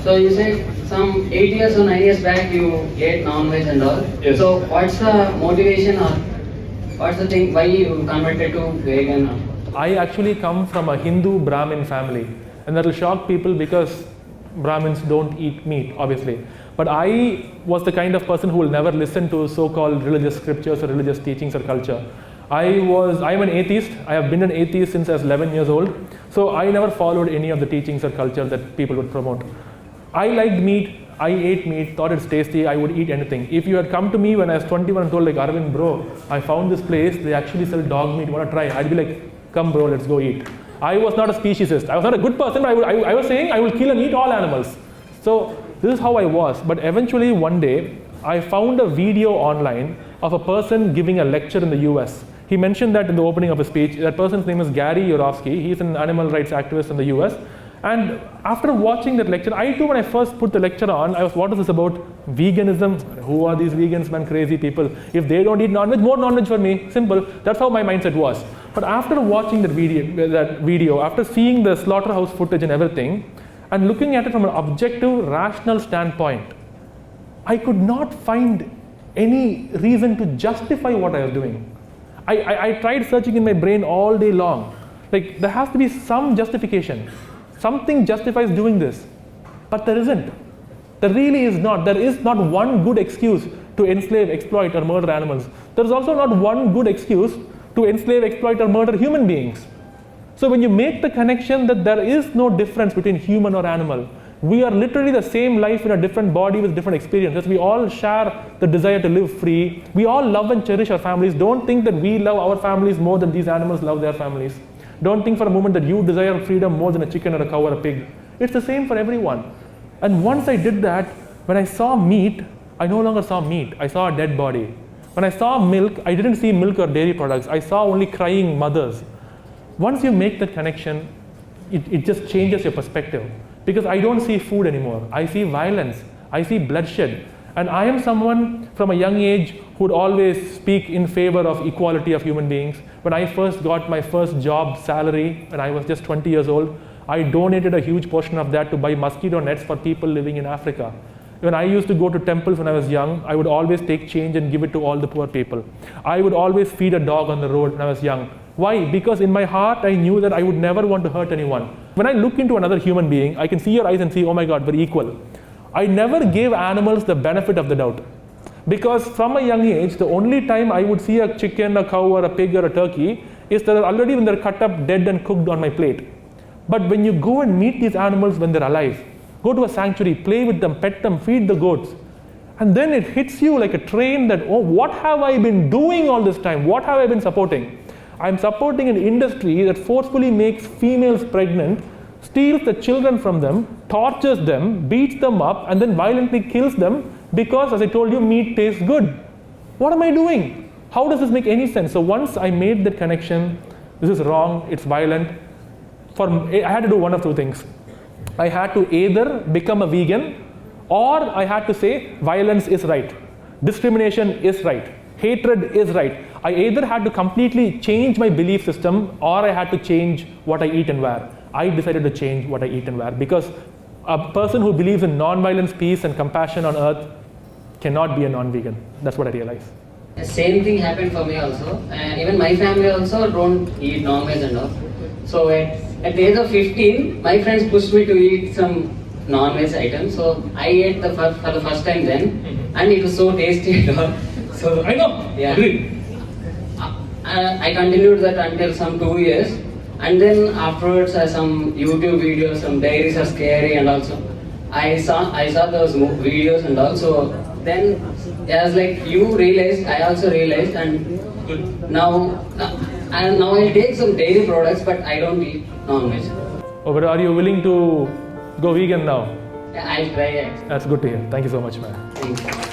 So you said some 8 years or 9 years back you ate non-veg and all. Yes. So what's the motivation or what's the thing why you converted to vegan? I actually come from a Hindu Brahmin family, and that will shock people because Brahmins don't eat meat, obviously. But I was the kind of person who will never listen to so-called religious scriptures or religious teachings or culture. I am an atheist. I have been an atheist since I was 11 years old. So I never followed any of the teachings or culture that people would promote. I liked meat. I ate meat, thought it's tasty. I would eat anything. If you had come to me when I was 21 and told like, Arvind, bro, I found this place. They actually sell dog meat. Want to try? I'd be like, come bro, let's go eat. I was not a speciesist. I was not a good person, but I was saying I will kill and eat all animals. So this is how I was. But eventually one day, I found a video online of a person giving a lecture in the US. He mentioned that in the opening of his speech. That person's name is Gary Yourofsky. He's an animal rights activist in the US. And after watching that lecture, I too, when I first put the lecture on, I was, what is this about? Veganism? Who are these vegans, man? Crazy people. If they don't eat non-veg, more non-veg for me. Simple. That's how my mindset was. But after watching that video, after seeing the slaughterhouse footage and everything, and looking at it from an objective, rational standpoint, I could not find any reason to justify what I was doing. I tried searching in my brain all day long. Like, there has to be some justification. Something justifies doing this. But there isn't. There really is not. There is not one good excuse to enslave, exploit, or murder animals. There is also not one good excuse to enslave, exploit, or murder human beings. So when you make the connection that there is no difference between human or animal, we are literally the same life in a different body with different experiences. We all share the desire to live free. We all love and cherish our families. Don't think that we love our families more than these animals love their families. Don't think for a moment that you desire freedom more than a chicken or a cow or a pig. It's the same for everyone. And once I did that, when I saw meat, I no longer saw meat. I saw a dead body. When I saw milk, I didn't see milk or dairy products. I saw only crying mothers. Once you make that connection, it just changes your perspective. Because I don't see food anymore. I see violence. I see bloodshed. And I am someone from a young age who would always speak in favor of equality of human beings. When I first got my first job salary, when I was just 20 years old, I donated a huge portion of that to buy mosquito nets for people living in Africa. When I used to go to temples when I was young, I would always take change and give it to all the poor people. I would always feed a dog on the road when I was young. Why? Because in my heart, I knew that I would never want to hurt anyone. When I look into another human being, I can see your eyes and see, oh my God, we're equal. I never gave animals the benefit of the doubt. Because from a young age, the only time I would see a chicken, a cow, or a pig, or a turkey is that already when they're cut up, dead and cooked on my plate. But when you go and meet these animals when they're alive, go to a sanctuary, play with them, pet them, feed the goats, and then it hits you like a train that, oh, what have I been doing all this time? What have I been supporting? I'm supporting an industry that forcefully makes females pregnant, steals the children from them, tortures them, beats them up, and then violently kills them because, as I told you, meat tastes good. What am I doing? How does this make any sense? So once I made that connection, this is wrong, it's violent, I had to do one of two things. I had to either become a vegan, or I had to say violence is right, discrimination is right, hatred is right. I either had to completely change my belief system, or I had to change what I eat and wear. I decided to change what I eat and wear, because a person who believes in non-violence, peace, and compassion on earth cannot be a non-vegan. That's what I realized. The same thing happened for me also, and even my family also don't eat non-veg and all. So at the age of 15, my friends pushed me to eat some non-veg items. So I ate for the first time then, and it was so tasty and all. So I know. Yeah. I continued that until some 2 years, and then afterwards some YouTube videos, some diaries are scary, and also I saw those videos, and also then as like you realized, I also realized, and now I'll take some dairy products, but I don't eat non-veg. Oh, but are you willing to go vegan now? Yeah, I'll try it. That's good to hear. Thank you so much, man. Thank you.